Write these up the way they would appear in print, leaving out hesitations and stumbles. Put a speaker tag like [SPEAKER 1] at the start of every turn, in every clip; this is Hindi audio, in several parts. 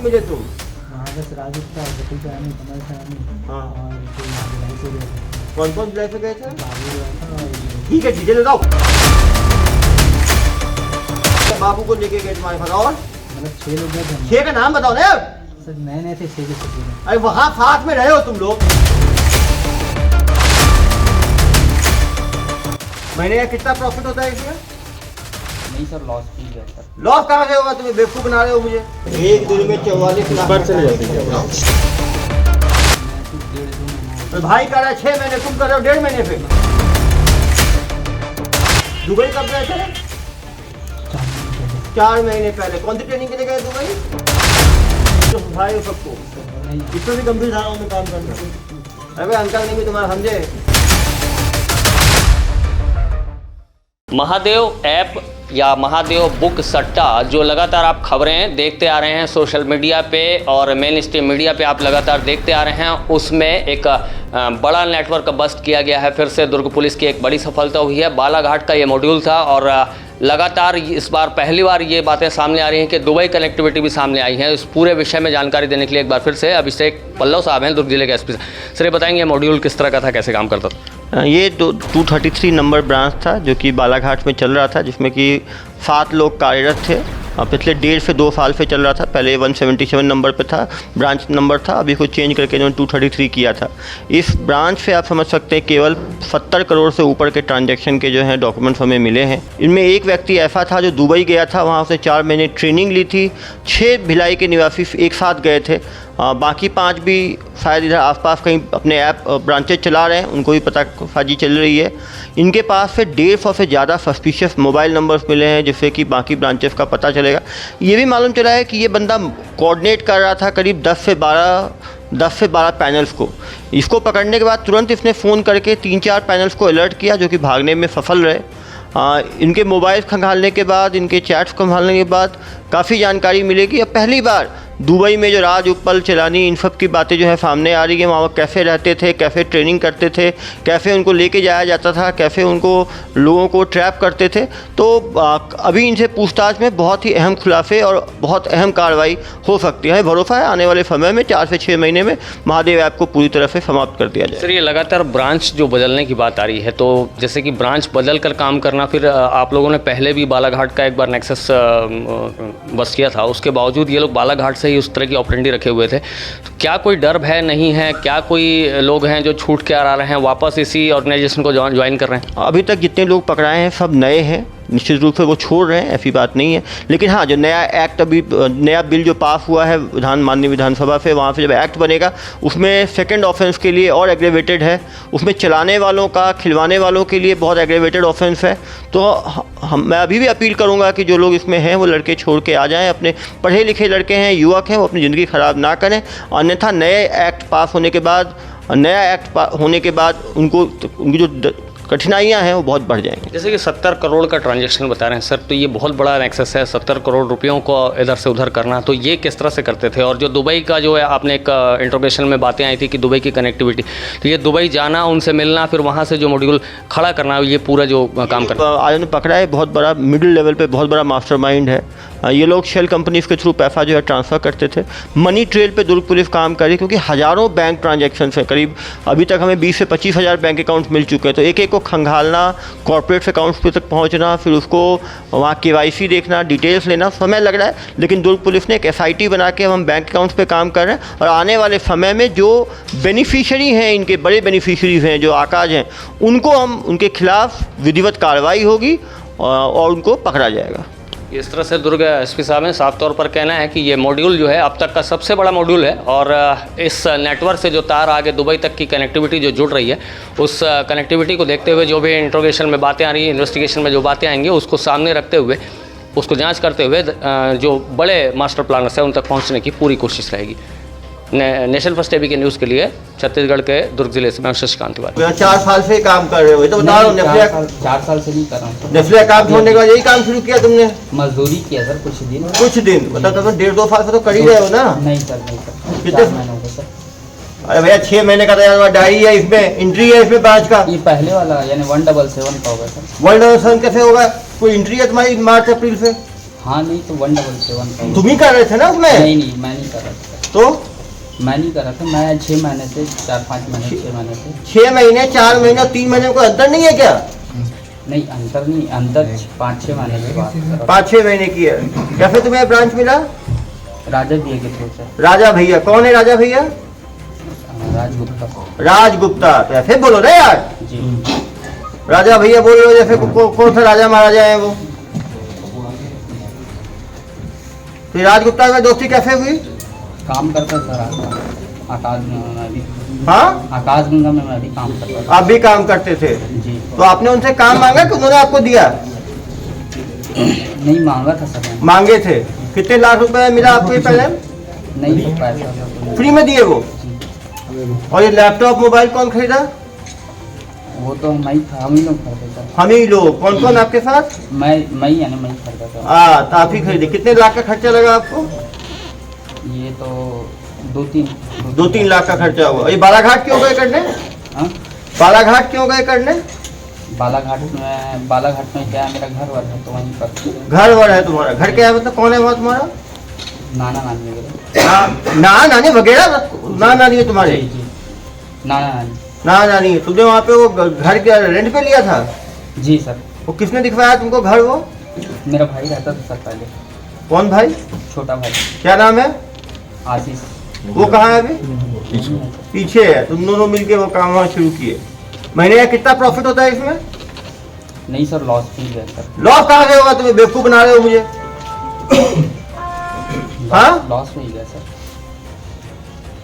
[SPEAKER 1] मिले तुम?
[SPEAKER 2] बस राजू का होटल पे आने कमल से आने।
[SPEAKER 1] हाँ।
[SPEAKER 2] और फिर भिलाई से गए थे।
[SPEAKER 1] कौन कौन भिलाई से गए थे?
[SPEAKER 2] बाबू गया था और
[SPEAKER 1] ठीक है, डिटेल बताओ। बाबू को लेके गए तुम्हारे पास और
[SPEAKER 2] मतलब 6 लोग गए थे।
[SPEAKER 1] 6 का नाम बताओ ना यार।
[SPEAKER 2] सर नए थे 6 के 6।
[SPEAKER 1] अरे वहाँ साथ में रहे हो तुम लोग। महीने का कितना प्रॉफिट होता है इसमें?
[SPEAKER 2] नहीं सर लॉस भी गया सर।
[SPEAKER 1] लॉस कहाँ से होगा? तुम्हें बेवकूफ बना रहे हो मुझे। एक दिन में 44 लाख चले जाते हैं। भाई कह रहा है 6 महीने, तुम कर रहे हो 1.5 महीने पे। दुबई कब गए थे? 4 महीने पहले। कौन सी ट्रेनिंग के लिए गए दुबई? तो भाई हो सबको इसमें भी गंभीर धाराओं में काम करना। अरे अंकल नहीं भी तुम्हारा समझे।
[SPEAKER 3] महादेव ऐप या महादेव बुक सट्टा जो लगातार आप खबरें देखते आ रहे हैं सोशल मीडिया पे और मेन स्ट्रीम मीडिया पे आप लगातार देखते आ रहे हैं, उसमें एक बड़ा नेटवर्क बस्ट किया गया है। फिर से दुर्ग पुलिस की एक बड़ी सफलता हुई है। बालाघाट का ये मॉड्यूल था और लगातार इस बार पहली बार ये बातें सामने आ रही हैं कि दुबई कनेक्टिविटी भी सामने आई है। इस पूरे विषय में जानकारी देने के लिए एक बार फिर से अभिषेक पल्लव साहब हैं, दुर्ग जिले के एसपी। सर ये बताएंगे मॉड्यूल किस तरह का था, कैसे काम करता था?
[SPEAKER 1] ये 233 नंबर ब्रांच था जो कि बालाघाट में चल रहा था, जिसमें कि 7 लोग कार्यरत थे। पिछले 1.5 से 2 साल से चल रहा था। पहले 177 नंबर पे था, ब्रांच नंबर था, अभी कुछ चेंज करके इन्होंने 233 किया था। इस ब्रांच से आप समझ सकते हैं केवल 70 करोड़ से ऊपर के ट्रांजैक्शन के जो हैं डॉक्यूमेंट्स हमें मिले हैं। इनमें एक व्यक्ति ऐसा था जो दुबई गया था, वहाँ से 4 महीने ट्रेनिंग ली थी। 6 भिलाई के निवासी एक साथ गए थे। बाकी 5 भी शायद इधर आसपास कहीं अपने ऐप ब्रांचेज चला रहे हैं, उनको भी पता फाजी चल रही है। इनके पास से 150 से ज़्यादा सस्पिशियस मोबाइल नंबर्स मिले हैं, जिससे कि बाकी ब्रांचेस का पता चलेगा। ये भी मालूम चला है कि ये बंदा कोऑर्डिनेट कर रहा था करीब 10 से 12 पैनल्स को। इसको पकड़ने के बाद तुरंत इसने फ़ोन करके 3-4 पैनल्स को अलर्ट किया, जो कि भागने में सफल रहे। इनके मोबाइल खंगालने के बाद, इनके चैट्स खंगालने के बाद काफ़ी जानकारी मिलेगी। अब पहली बार दुबई में जो राज उपल चलानी इन सब की बातें जो है सामने आ रही है। वहाँ कैसे रहते थे, कैसे ट्रेनिंग करते थे, कैसे उनको लेके जाया जाता था, कैसे उनको लोगों को ट्रैप करते थे। तो अभी इनसे पूछताछ में बहुत ही अहम खुलासे और बहुत अहम कार्रवाई हो सकती है। भरोसा है आने वाले समय में 4 से 6 महीने में महादेव ऐप को पूरी तरह से समाप्त कर दिया जाए।
[SPEAKER 3] सर ये लगातार ब्रांच जो बदलने की बात आ रही है, तो जैसे कि ब्रांच बदल कर काम करना, फिर आप लोगों ने पहले भी बालाघाट का एक बार नेक्सस बस किया था, उसके बावजूद ये लोग बालाघाट से ही उस तरह की ऑपरेंडी रखे हुए थे। तो क्या कोई डर भय नहीं है? क्या कोई लोग हैं जो छूट के आ रहे हैं वापस इसी ऑर्गेनाइजेशन को ज्वाइन कर रहे हैं?
[SPEAKER 1] अभी तक जितने लोग पकड़ाए हैं सब नए हैं, निश्चित रूप से वो छोड़ रहे हैं, ऐसी बात नहीं है। लेकिन हाँ, जो नया एक्ट अभी नया बिल जो पास हुआ है माननीय विधानसभा से, वहाँ से जब एक्ट बनेगा उसमें सेकंड ऑफेंस के लिए और एग्रेवेटेड है। उसमें चलाने वालों का, खिलवाने वालों के लिए बहुत एग्रेवेटेड ऑफेंस है। तो मैं अभी भी अपील करूँगा कि जो लोग इसमें हैं वो लड़के छोड़ के आ जाएँ। अपने पढ़े लिखे लड़के हैं, युवक हैं, वो अपनी ज़िंदगी ख़राब ना करें। अन्यथा नए एक्ट पास होने के बाद, उनकी जो कठिनाइयाँ हैं वो बहुत बढ़ जाएंगी।
[SPEAKER 3] जैसे कि 70 करोड़ का ट्रांजैक्शन बता रहे हैं सर, तो ये बहुत बड़ा एक्सेस है। 70 करोड़ रुपयों को इधर से उधर करना, तो ये किस तरह से करते थे? और जो दुबई का जो है, आपने एक इंट्रोगेशन में बातें आई थी कि दुबई की कनेक्टिविटी, तो ये दुबई जाना, उनसे मिलना, फिर वहाँ से जो मॉड्यूल खड़ा करना, ये पूरा जो काम करना
[SPEAKER 1] आज ने पकड़ा है बहुत बड़ा, मिडिल लेवल पे बहुत बड़ा मास्टरमाइंड है। ये लोग शेल कंपनीज के थ्रू पैसा जो है ट्रांसफ़र करते थे। मनी ट्रेल पे दुर्ग पुलिस काम कर रही है, क्योंकि हज़ारों बैंक ट्रांजैक्शन है। करीब अभी तक हमें 20 से 25 हज़ार बैंक अकाउंट मिल चुके हैं। तो एक एक को खंगालना, कॉर्पोरेट अकाउंट्स पे तक पहुंचना, फिर उसको वहाँ KYC देखना, डिटेल्स लेना, समय लग रहा है। लेकिन दुर्ग पुलिस ने एक SIT बना के हम बैंक अकाउंट्स पे काम कर रहे हैं। और आने वाले समय में जो बेनिफिशियरी हैं, इनके बड़े बेनिफिशियरीज हैं, जो आकाज हैं, उनको हम उनके खिलाफ विधिवत कार्रवाई होगी और उनको पकड़ा जाएगा।
[SPEAKER 3] इस तरह से दुर्ग एसपी साहब ने साफ तौर पर कहना है कि ये मॉड्यूल जो है अब तक का सबसे बड़ा मॉड्यूल है। और इस नेटवर्क से जो तार आगे दुबई तक की कनेक्टिविटी जो जुड़ रही है, उस कनेक्टिविटी को देखते हुए जो भी इंट्रोगेशन में बातें आ रही हैं, इन्वेस्टिगेशन में जो बातें आएंगी, उसको सामने रखते हुए, उसको जांच करते हुए जो बड़े मास्टर प्लानर्स हैं उन तक पहुँचने की पूरी कोशिश रहेगी। नेशनल फर्स्ट टीवी के न्यूज़ के लिए छत्तीसगढ़ के दुर्ग जिले से मैं शशिकांत तिवारी।
[SPEAKER 1] 4 साल से काम कर रहे हो, तो बता रहा हूँ।
[SPEAKER 2] 4 साल से नहीं कर रहा हूँ।
[SPEAKER 1] नेफले काम छोड़ने के बाद यही काम शुरू किया तुमने?
[SPEAKER 2] मजदूरी किया सर कुछ दिन
[SPEAKER 1] मतलब तो 1.5-2 साल से तो कर ही रहे हो ना?
[SPEAKER 2] नहीं सर, नहीं सर,
[SPEAKER 1] कितने
[SPEAKER 2] 4 महीनों का सर।
[SPEAKER 1] अरे भैया 6 महीने का तैयार डायरी है, इसमें एंट्री है, इसमें ब्रांच का।
[SPEAKER 2] ये पहले वाला यानी 177 का होगा सर।
[SPEAKER 1] 177 कैसे होगा? कोई एंट्री है तुम्हारी मार्च अप्रैल से?
[SPEAKER 2] हाँ नहीं तो 177 का
[SPEAKER 1] तुम ही कर रहे थे ना उसमें?
[SPEAKER 2] नहीं मैं नहीं कर रहा था।
[SPEAKER 1] तो
[SPEAKER 2] मैं नहीं कर रहा था, मैं 6 महीने से 4-5 महीने 6 महीने से
[SPEAKER 1] 6 महीने 4 महीने 3 महीने में कोई अंतर नहीं है क्या?
[SPEAKER 2] नहीं, अंतर नहीं, अंतर 5-6 महीने की बात कर रहा
[SPEAKER 1] 5-6 महीने की है। कैसे तुम्हें ब्रांच मिला?
[SPEAKER 2] हूँ। राजा भैया के थ्रू से,
[SPEAKER 1] राजा भैया, कौन है राजा भैया?
[SPEAKER 2] राजगुप्ता
[SPEAKER 1] राजगुप्ता। तो ऐसे बोलो ना यार,
[SPEAKER 2] जी।
[SPEAKER 1] राजा भैया बोल रहे हो जैसे कौन सा राजा महाराजा है वो। तो राजगुप्ता में दोस्ती कैसे हुई?
[SPEAKER 2] काम करता सर आकाश गंगा में भी।
[SPEAKER 1] हाँ,
[SPEAKER 2] आकाश गंगा में मैं भी काम करता था
[SPEAKER 1] आप भी काम करते थे।
[SPEAKER 2] जी।
[SPEAKER 1] तो आपने उनसे काम मांगा कि उन्होंने आपको दिया?
[SPEAKER 2] नहीं मांगा था सर मैंने।
[SPEAKER 1] मांगे थे। कितने लाख रुपए मिला आपको ये पहले?
[SPEAKER 2] नहीं तो पैसा था
[SPEAKER 1] फ्री में दिए वो। और ये लैपटॉप मोबाइल कौन खरीदा?
[SPEAKER 2] वो तो हम ही लोग खरीदे सर।
[SPEAKER 1] हम ही लोग। कौन कौन आपके साथ?
[SPEAKER 2] मैं यानी मैं खरीदा था।
[SPEAKER 1] तो आप ही खरीदे। कितने लाख का खर्चा लगा आपको?
[SPEAKER 2] ये तो 2-3
[SPEAKER 1] लाख का खर्चा हुआ। ये बालाघाट क्यों गए करने?
[SPEAKER 2] हाँ?
[SPEAKER 1] बालाघाट क्यों गए करने?
[SPEAKER 2] बालाघाट में क्या है, मेरा घर वर है तो वहीं पर।
[SPEAKER 1] घर वर है तुम्हारा? घर क्या है मतलब, कौन है वहाँ तुम्हारा?
[SPEAKER 2] नाना नानी वगैरह।
[SPEAKER 1] नाना नानी वगैरह? नाना नानी है तुम्हारे?
[SPEAKER 2] जी नाना नानी।
[SPEAKER 1] नाना नानी। तुमने वहाँ पे वो घर के रेंट पे लिया था?
[SPEAKER 2] जी सर।
[SPEAKER 1] वो किसने दिखवाया तुमको घर वो?
[SPEAKER 2] मेरा भाई रहता था सर पहले।
[SPEAKER 1] कौन भाई?
[SPEAKER 2] छोटा भाई।
[SPEAKER 1] क्या नाम है?
[SPEAKER 2] आशीष।
[SPEAKER 1] वो कहाँ है अभी? पीछे है। तुम दोनों मिलके वो काम वहाँ शुरू किए। महीने का कितना प्रॉफिट होता है इसमें?
[SPEAKER 2] नहीं सर, लॉस भी है सर।
[SPEAKER 1] लॉस कहाँ से होगा? तुम्हें बेवकूफ बना रहे हो मुझे। हाँ?
[SPEAKER 2] लॉस में ही है सर।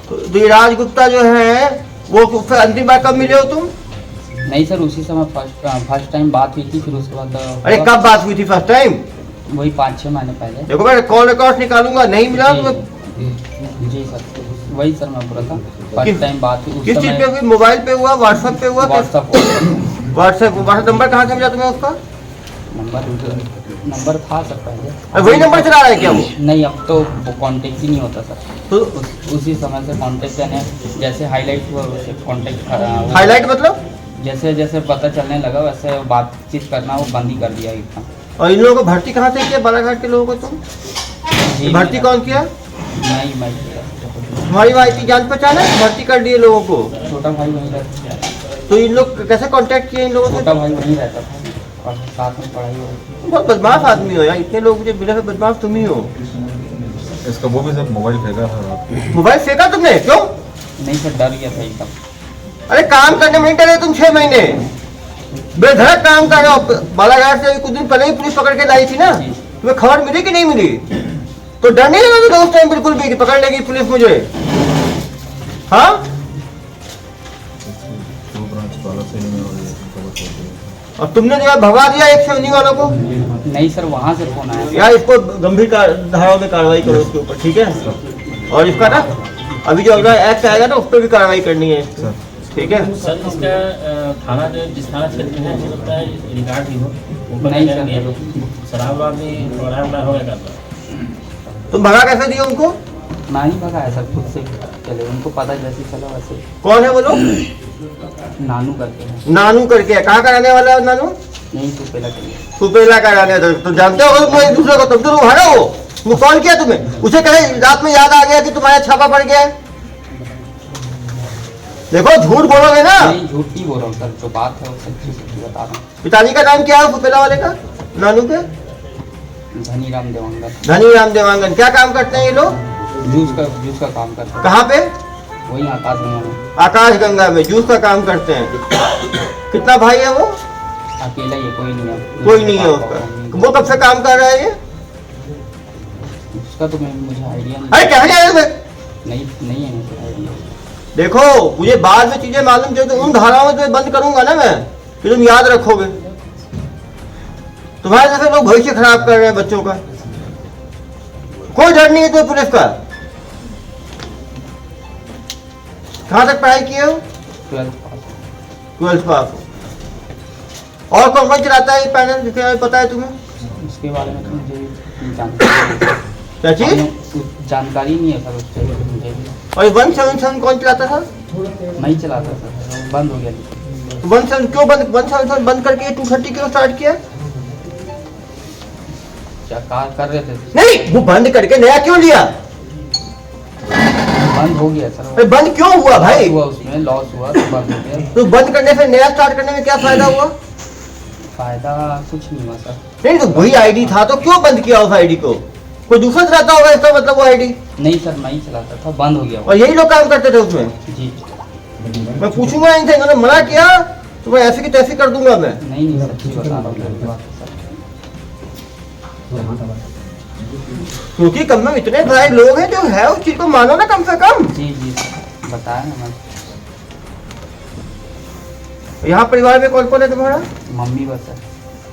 [SPEAKER 1] तो ये राजगुप्ता जो है वो फिर अंतिम बार कब मिले हो तुम?
[SPEAKER 2] नहीं सर, उसी समय फर्स्ट टाइम बात हुई थी, फिर उसके बाद
[SPEAKER 1] अरे कब बात हुई थी फर्स्ट टाइम?
[SPEAKER 2] वही 5-6 महीने पहले।
[SPEAKER 1] देखो मैं कॉल रिकॉर्ड निकालूंगा। नहीं मिला तो
[SPEAKER 2] जी सर, वही सर मैं बोला था। फर्स्ट टाइम बात हुई
[SPEAKER 1] किस चीज पे हुई? मोबाइल पे हुआ? व्हाट्सएप पे हुआ? व्हाट्सएप नंबर कहाँ से मिला तुम्हें उसका?
[SPEAKER 2] नंबर था सर पहले।
[SPEAKER 1] वही नंबर चला रहा है क्या वो?
[SPEAKER 2] नहीं, अब तो कांटेक्ट ही नहीं होता सर।
[SPEAKER 1] तो
[SPEAKER 2] उसी समय से कांटेक्ट यानी जैसे हाईलाइट हुआ वैसे कांटेक्ट।
[SPEAKER 1] हाईलाइट मतलब?
[SPEAKER 2] जैसे जैसे पता चलने लगा वैसे बातचीत करना वो बंद ही कर दिया इतना।
[SPEAKER 1] और इन लोगों को भर्ती कहाँ से किया बालाघाट के लोगों को तुम?
[SPEAKER 2] जी,
[SPEAKER 1] भर्ती कौन किया?
[SPEAKER 2] मैं
[SPEAKER 1] तुम्हारी वाइफ की जान पहचान है? भर्ती कर दिए लोगों को?
[SPEAKER 2] छोटा भाई वहीं रहता था।
[SPEAKER 1] तो इन लोग कैसे कांटेक्ट किए इन लोगों से?
[SPEAKER 2] छोटा भाई वहीं रहता था और साथ में पढ़ाई हो।
[SPEAKER 1] बहुत बदमाश आदमी हो यार। इतने लोग मुझे मिले, बदमाश तुम ही हो।
[SPEAKER 4] इसका वो भी सब मोबाइल फेंका था।
[SPEAKER 1] मोबाइल फेंका तुमने? क्यों?
[SPEAKER 2] नहीं सर, डर गया था एकदम।
[SPEAKER 1] अरे काम करने में नहीं डरे तुम? 6 महीने बेधड़क काम कर रहे हो। बालाघाट से कुछ दिन पहले ही पुलिस पकड़ के लाई थी ना? तुम्हें खबर मिली कि नहीं मिली? तो डर नहीं लगा तुम्हें उस टाइम बिल्कुल भी कि पकड़ लेगी पुलिस मुझे? हाँ? और तुमने जो है भगा दिया 119 वालों को?
[SPEAKER 2] नहीं सर, वहाँ से फोन आया।
[SPEAKER 1] यार इसको गंभीर धाराओं में कार्रवाई करो इसके ऊपर, ठीक है? और इसका ना अभी जो अगला एक्ट आएगा ना उस पर भी कार्रवाई करनी है, ठीक है?
[SPEAKER 5] सर इसका थाना जो जिस थाना क्षेत्र में हो सकता है रिकॉर्ड भी हो, ऊपर
[SPEAKER 2] नहीं
[SPEAKER 5] नहीं
[SPEAKER 2] सर।
[SPEAKER 5] करेंगे शराब वाब भी बड़ा हो गया था।
[SPEAKER 1] तुम भगा कैसे दिए उनको?
[SPEAKER 2] मैं नहीं भगाया सर, खुद से चले, उनको पता जैसे चला वैसे।
[SPEAKER 1] कौन है वो लोग?
[SPEAKER 2] नानू करके है।
[SPEAKER 1] नानू करके है। कहाँ का रहने वाला है नानू?
[SPEAKER 2] नहीं सुपेला के लिए।
[SPEAKER 1] सुपेला का रहने वाला। तुम जानते हो तुम एक दूसरे को? तुम तो भागा हो। वो कॉल किया तुम्हें? उसे कहे रात में याद आ गया कि तुम्हारा छापा पड़ गया है? देखो झूठ बोलोगे ना?
[SPEAKER 2] नहीं, झूठ नहीं बोल रहा हूँ सर, जो बात है वो सच्ची सच्ची बता रहा हूँ।
[SPEAKER 1] पिताजी का नाम क्या है सुपेला वाले का? नानू के?
[SPEAKER 2] धनीराम देवांगन।
[SPEAKER 1] धनीराम देवांगन। क्या काम करते हैं ये लोग?
[SPEAKER 2] जूस का काम करते हैं।
[SPEAKER 1] कहाँ पे?
[SPEAKER 2] वही आकाश गंगा में।
[SPEAKER 1] आकाश गंगा में जूस का काम करते हैं। कितना भाई है वो?
[SPEAKER 2] अकेला ही है, कोई नहीं है।
[SPEAKER 1] कोई नहीं है उसका। वो कब से काम कर रहा है ये?
[SPEAKER 2] उसका तो मुझे आइडिया नहीं।
[SPEAKER 1] अरे क्या है
[SPEAKER 2] नहीं है मुझे आइडिया।
[SPEAKER 1] देखो मुझे बाद में चीजें मालूम चले तो उन धाराओं में तुम्हें बंद करूंगा ना मैं, फिर तुम याद रखोगे। तुम्हारे जैसे लोग भविष्य खराब कर रहे हैं बच्चों का। कोई डर नहीं है तुम्हें पुलिस का। कहाँ तक पढ़ाई किए हो? 12th पास हो। और कौन कौन चलाता है ये पैनल जिसके बारे में पता है तुम्हें?
[SPEAKER 2] उसके बारे में तो मुझे जानकारी
[SPEAKER 1] क्या चीज?
[SPEAKER 2] जानकारी नहीं है सर उसके मुझे भी।
[SPEAKER 1] और 177 कौन चलाता था?
[SPEAKER 2] नहीं चलाता सर, बंद हो गया।
[SPEAKER 1] 177 क्यों बंद? 177 बंद करके 230 क्यों स्टार्ट किया?
[SPEAKER 2] क्या कर रहे थे?
[SPEAKER 1] नहीं, वो बंद करके नया क्यों लिया?
[SPEAKER 2] बंद हो गया सर।
[SPEAKER 1] अरे बंद क्यों हुआ भाई?
[SPEAKER 2] हुआ उसमें लॉस हुआ तो बंद हो गया।
[SPEAKER 1] तो बंद करने से नया स्टार्ट करने में क्या फायदा हुआ?
[SPEAKER 2] फायदा कुछ नहीं हुआ सर।
[SPEAKER 1] नहीं, तो वही आईडी था तो क्यों बंद किया उस आईडी को? कोई दूसरा चलाता होगा इसका मतलब वो आईडी,
[SPEAKER 2] नहीं सर, मैं ही चलाता था, बंद हो गया वो।
[SPEAKER 1] और यही लोग काम करते थे उसमें।
[SPEAKER 2] जी
[SPEAKER 1] मैं पूछूंगा इनसे, इन्होंने मना किया तो मैं ऐसे की तैसी कर दूंगा मैं।
[SPEAKER 2] नहीं नहीं सच्ची बता रहा हूँ मेरी बात है सर।
[SPEAKER 1] क्योंकि कम में इतने सारे लोग हैं जो है उस चीज को मानो ना कम से कम।
[SPEAKER 2] जी जी सर, बताया ना मैं।
[SPEAKER 1] यहाँ परिवार में कौन कौन है तुम्हारा?
[SPEAKER 2] मम्मी बस है।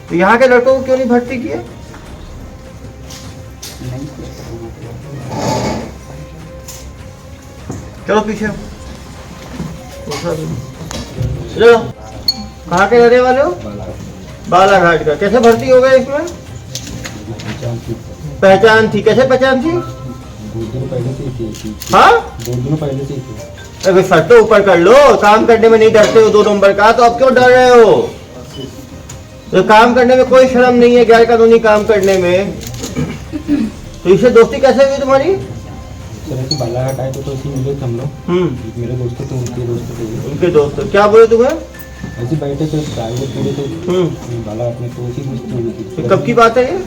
[SPEAKER 1] तो यहाँ के लड़कों को क्यों नहीं भर्ती किए?
[SPEAKER 2] नहीं किया सर मैंने।
[SPEAKER 1] चलो पीछे चलो। कहाँ के रहने वाले हो? बालाघाट का। कैसे भर्ती हो गए इसमें? पहचान थी। कैसे पहचान थी?
[SPEAKER 6] 2 दिन पहले से थी।
[SPEAKER 1] हाँ,
[SPEAKER 6] 2 दिन पहले से थी।
[SPEAKER 1] अरे सर तो ऊपर कर लो। काम करने में नहीं डरते हो 2 नंबर का, तो अब क्यों डर रहे हो? तो काम करने में कोई शर्म नहीं है, गैर कानूनी काम करने में। तो इससे दोस्ती कैसे हुई तुम्हारी?
[SPEAKER 6] सर ऐसे बालाघाट आए तो ऐसे मिले थे हम लोग। मेरे दोस्त थे, उनके दोस्त थे।
[SPEAKER 1] उनके दोस्त क्या बोले तुम्हें?
[SPEAKER 6] ऐसे बैठे थे, चाय वो पी रहे थे बालाघाट में, तो उसी दोस्ती हुई थी।
[SPEAKER 1] कब की बात है ये?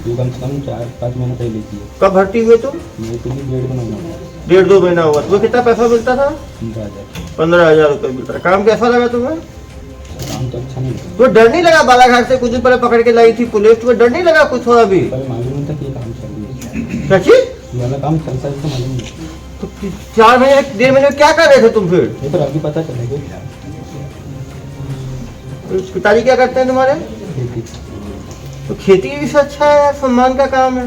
[SPEAKER 6] ये कम से कम 4-5 महीने पहले की है।
[SPEAKER 1] कब भर्ती हुए तुम?
[SPEAKER 6] मेरे के लिए 1.5 महीना हुआ।
[SPEAKER 1] 1.5-2 महीना हुआ। तुम्हें कितना पैसा मिलता था?
[SPEAKER 6] 15,000।
[SPEAKER 1] 15,000 रुपये मिलता था। काम कैसा लगा तुम्हें?
[SPEAKER 6] काम तो अच्छा नहीं लगा।
[SPEAKER 1] तुम्हें डर नहीं लगा? बालाघाट से कुछ दिन पहले पकड़ के लाई थी पुलिस, तुम्हें डर नहीं लगा कुछ थोड़ा भी?
[SPEAKER 6] पर मालूम नहीं था कि ये काम चल रही है।
[SPEAKER 1] क्या चीज?
[SPEAKER 6] ये वाला काम चलता है तो मालूम नहीं।
[SPEAKER 1] तो 4 महीने 1.5 महीने में क्या कर रहे थे तुम फिर?
[SPEAKER 6] ये पर अभी पता चलेगा।
[SPEAKER 1] पिताजी क्या करते हैं तुम्हारे?
[SPEAKER 6] खेती।
[SPEAKER 1] तो खेती भी से अच्छा है यार, सम्मान का काम है।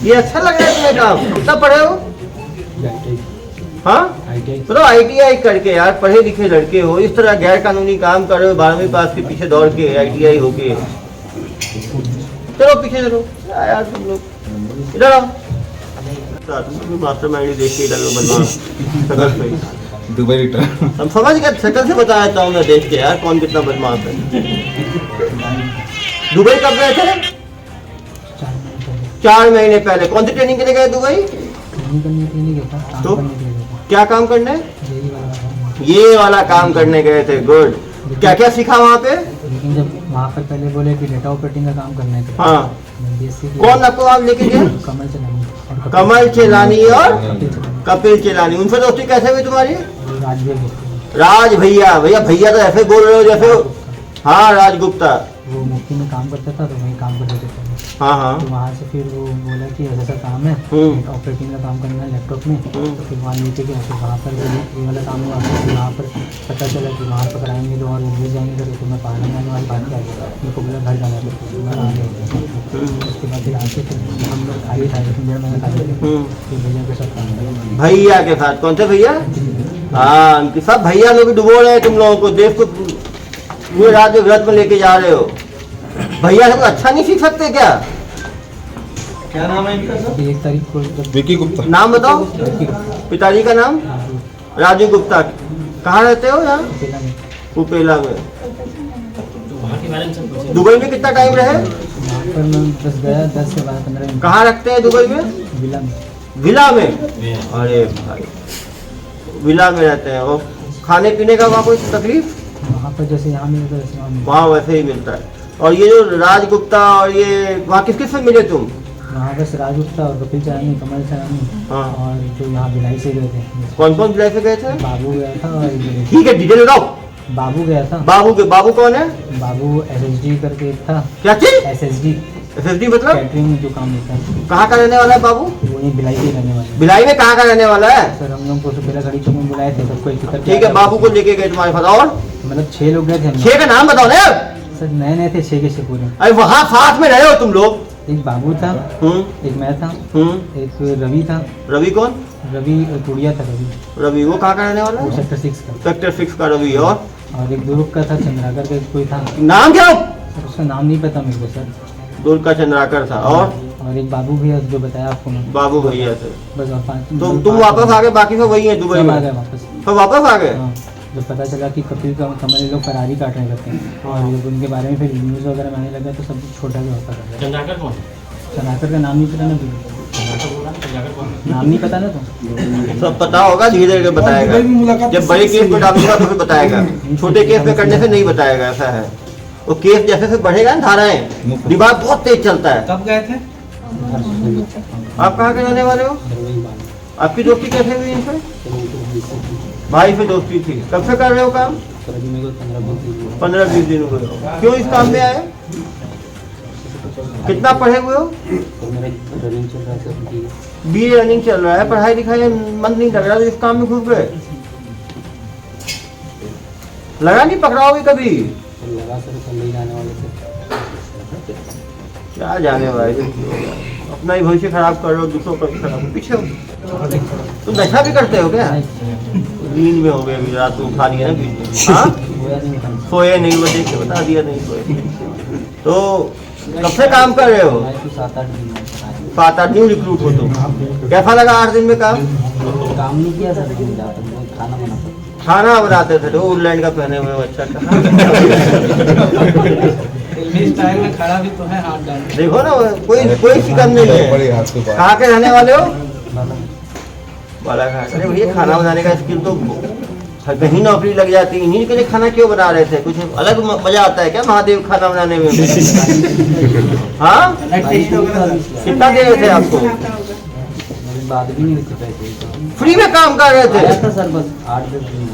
[SPEAKER 1] ये अच्छा लग रहा है तुम्हें काम? कितना पढ़े हो? हाँ,
[SPEAKER 6] ITI।
[SPEAKER 1] तो ITI करके यार, पढ़े लिखे लड़के हो, इस तरह गैर कानूनी काम कर रहे हो 12वीं पास के पीछे दौड़ के ITI होके। चलो पीछे चलो यार तुम लोग, इधर आओ। मास्टर माइंड देख के इधर बदमाश शकल पे।
[SPEAKER 4] Dubai return.
[SPEAKER 1] हम समझ गए, शकल से बता देता हूँ मैं देख के यार कौन कितना बदमाश है। दुबई कब गए थे? 4 महीने पहले। कौन सी ट्रेनिंग के लिए गए दुबई? तो क्या काम करने? ये वाला काम करने गए थे। गुड। क्या क्या सीखा वहाँ पे?
[SPEAKER 7] लेकिन जब वहाँ पर पहले बोले कि डेटा ऑपरेटिंग का काम करना है,
[SPEAKER 1] हाँ,
[SPEAKER 7] BSc
[SPEAKER 1] कौन आपको आप लेके गए?
[SPEAKER 7] कमल चलानी और
[SPEAKER 1] कमल चेलानी और
[SPEAKER 7] कपिल चलानी,
[SPEAKER 1] कपिल चेलानी। उनसे दोस्ती कैसे हुई तुम्हारी?
[SPEAKER 7] राजवीर
[SPEAKER 1] राज भैया। भैया भैया तो ऐसे बोल रहे हो जैसे। हाँ, राजगुप्ता।
[SPEAKER 7] वो मुफ्ती में काम करता था, तो वहीं काम करते थे।
[SPEAKER 1] हाँ हाँ।
[SPEAKER 7] तो वहाँ से फिर वो बोला कि ऐसा काम है, ऑपरेटिंग का काम करना है लैपटॉप में। तो फिर वहाँ लेके गया, फिर वहाँ पर ये वाला काम हुआ। फिर वहाँ पर पता चला कि वहाँ पकड़ाएंगे तो और मिल जाएंगे करके, तो मैं पहाड़ जाने वाली बात आ गया। मेरे को बोला घर जाना था, मैं आ गया। उसके बाद फिर आके फिर हम लोग खाली था, 1.5 महीना खाली थे। फिर भैया के साथ काम किया।
[SPEAKER 1] भैया के साथ? कौन थे भैया? हाँ, उनके सब भैया लोग डुबो रहे हैं तुम लोगों को। देश को पूरे रात में व्रत में लेके जा रहे हो। भैया सब अच्छा नहीं सीख सकते क्या? क्या नाम है इनका?
[SPEAKER 7] 1 तारीख को जब
[SPEAKER 4] विकी गुप्ता।
[SPEAKER 1] नाम बताओ। पिताजी का नाम? राजू गुप्ता। कहाँ रहते हो? यहाँ
[SPEAKER 7] पेला में,
[SPEAKER 1] उपेला में।
[SPEAKER 5] वहाँ के बारे में सब पूछे।
[SPEAKER 1] दुबई में कितना टाइम रहे?
[SPEAKER 7] वहाँ पर मैं बस गया 10 से 12-15 मिनट।
[SPEAKER 1] कहाँ रखते हैं दुबई में?
[SPEAKER 7] विला में।
[SPEAKER 1] विला में? अरे भाई, विला में रहते हैं। और खाने पीने का वहाँ कोई तकलीफ?
[SPEAKER 7] वहाँ पर जैसे यहाँ मिलता है वैसे वहाँ मिलता
[SPEAKER 1] वहाँ वैसे ही मिलता है। और ये जो राजगुप्ता और ये वहाँ किस किस से मिले तुम?
[SPEAKER 7] है। वहाँ बस राजगुप्ता और कपिल चलानी, कमल चलानी,
[SPEAKER 1] हाँ।
[SPEAKER 7] और जो यहाँ भिलाई से गए थे।
[SPEAKER 1] कौन कौन जिले से गए थे?
[SPEAKER 7] बाबू गया था और
[SPEAKER 1] ठीक है, डिटेल बताओ।
[SPEAKER 7] बाबू गया था।
[SPEAKER 1] बाबू कौन है?
[SPEAKER 7] बाबू SSD करके एक था।
[SPEAKER 1] क्या चीज?
[SPEAKER 7] SSD
[SPEAKER 1] SSD मतलब?
[SPEAKER 7] कैटरिंग में जो काम होता है,
[SPEAKER 1] कहाँ का रहने वाला है बाबू?
[SPEAKER 7] वो नहीं भिलाई के रहने वाले।
[SPEAKER 1] भिलाई में कहाँ का रहने वाला है?
[SPEAKER 7] सर हम लोग को सुपेला खड़ी चौक में बुलाए थे, सबको एकत्र
[SPEAKER 1] ठीक है, बाबू को लेके गए तुम्हारे पास। और
[SPEAKER 7] मतलब 6 लोग गए थे हम लोग।
[SPEAKER 1] 6 का नाम बताओ ना।
[SPEAKER 7] सर नए थे 6 के 6 पूरे।
[SPEAKER 1] अरे वहाँ साथ में रहे हो तुम लोग?
[SPEAKER 7] एक बाबू था, एक मैं था, एक रवि था।
[SPEAKER 1] रवि कौन?
[SPEAKER 7] रवि टूड़िया था।
[SPEAKER 1] रवि वो कहाँ का रहने वाला
[SPEAKER 7] वो
[SPEAKER 1] है?
[SPEAKER 7] सेक्टर 6 का।
[SPEAKER 1] सेक्टर 6 का रवि। और
[SPEAKER 7] एक दुर्ग का था, चंद्राकर का कोई था।
[SPEAKER 1] नाम क्या?
[SPEAKER 7] सर उसका नाम नहीं पता मेरे को सर।
[SPEAKER 1] दुर्ग का चंद्राकर था। और
[SPEAKER 7] एक बाबू भैया जो बताया आपको मैंने।
[SPEAKER 1] बाबू भैया थे।
[SPEAKER 7] बस और 5।
[SPEAKER 1] तो तुम वापस आ गए, बाकी सब वही है दुबई
[SPEAKER 7] सब आ
[SPEAKER 1] में?
[SPEAKER 7] गए वापस।
[SPEAKER 1] सब वापस आ गए?
[SPEAKER 7] हाँ, जब पता चला कि कपिल का कमल ये लोग फरारी काटने लगते हैं, और जब उनके बारे में फिर न्यूज़ वगैरह में आने लगा तो सब छोटा भी वापस आ गया।
[SPEAKER 5] चंद्राकर कौन?
[SPEAKER 7] स्नाइपर का नाम नहीं पता ना तुम? नाम नहीं पता ना तुम?
[SPEAKER 1] सब पता होगा, धीरे धीरे बताएगा। जब बड़े केस में डालूंगा तो फिर बताएगा, छोटे केस में करने से नहीं बताएगा। ऐसा है, वो केस जैसे जैसे बढ़ेगा ना धाराएं, दिमाग बहुत तेज चलता है।
[SPEAKER 6] कब गए थे?
[SPEAKER 1] आप कहाँ के रहने वाले हो? आपकी दोस्ती कैसे हुई इनसे? भाई से दोस्ती थी। कब से कर रहे हो काम? 15-20 दिन हुए। क्यों इस काम में आए? कितना पढ़े हुए हो? BA रनिंग चल रहा है, पढ़ाई लिखाई में मन नहीं लग रहा तो इस काम में घुस गए। लगा नहीं पकड़ाओगे कभी? क्या जाने भाई, अपना ही भविष्य खराब कर रहे हो, दूसरों का भी खराब। पीछे हो तुम नशा भी करते हो क्या? नींद में हो गए, अभी रात को उठा लिया ना बीच में। हाँ सोए नहीं, वो देख के बता दिया नहीं सोए। तो कब से काम कर रहे हो? 7-8 दिन रिक्रूट हो तुम। कैसा लगा 8 दिन में काम?
[SPEAKER 7] काम नहीं किया सर, खाना बनाता।
[SPEAKER 1] खाना बनाते थे तो वुडलैंड का पहने हुए हो। अच्छा
[SPEAKER 6] स्टाइल में खड़ा भी तो है, हाथ डाल के।
[SPEAKER 1] देखो ना, कोई शिकन नहीं है। कहाँ के रहने वाले हो? बालाघाट। अरे भैया, खाना बनाने का स्किल तो कहीं नौकरी लग जाती। इन्हीं के लिए खाना क्यों बना रहे थे? कुछ अलग मजा आता है क्या महादेव खाना बनाने में? हाँ, कितना दे रहे थे आपको?
[SPEAKER 7] बात भी नहीं होती पैसे।
[SPEAKER 1] फ्री में काम कर रहे थे?
[SPEAKER 7] आया था सर बस 8-10 दिन।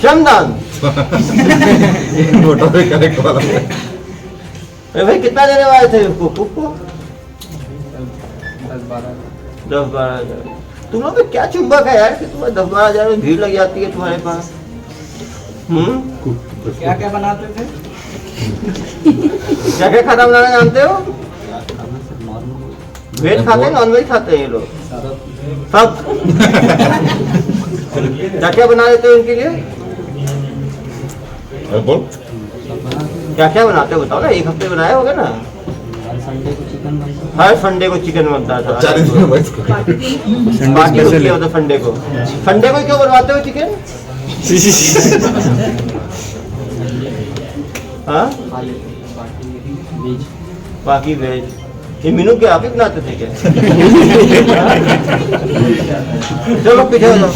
[SPEAKER 1] श्रमदान।
[SPEAKER 4] फोटो भी करेक्ट वाला।
[SPEAKER 1] अरे भाई, कितना देने वाले थे उसको? कुक को 10-12 हज़ार। तुम लोग में क्या चुंबक है यार कि तुम्हें 10-12 हज़ार में भीड़ लग जाती है तुम्हारे पास?
[SPEAKER 6] क्या क्या बनाते थे?
[SPEAKER 1] क्या क्या खाना बनाना जानते हो? वेज खाते हैं, नॉन वेज खाते हैं ये लोग? सब। क्या क्या बना देते हो इनके लिए?
[SPEAKER 4] बोल
[SPEAKER 1] क्या क्या बनाते हो बताओ ना। एक हफ्ते बनाए होगे ना?
[SPEAKER 7] संडे को चिकन बनता।
[SPEAKER 1] हर संडे को चिकन बनता था।
[SPEAKER 4] 40 दिन में इसको
[SPEAKER 1] पार्टी होती है संडे को। संडे को क्यों बनवाते हो चिकन? हाँ, बाकी वेज। ये मेनू क्या आप ही बनाते थे क्या? चलो पीछे हो जाओ।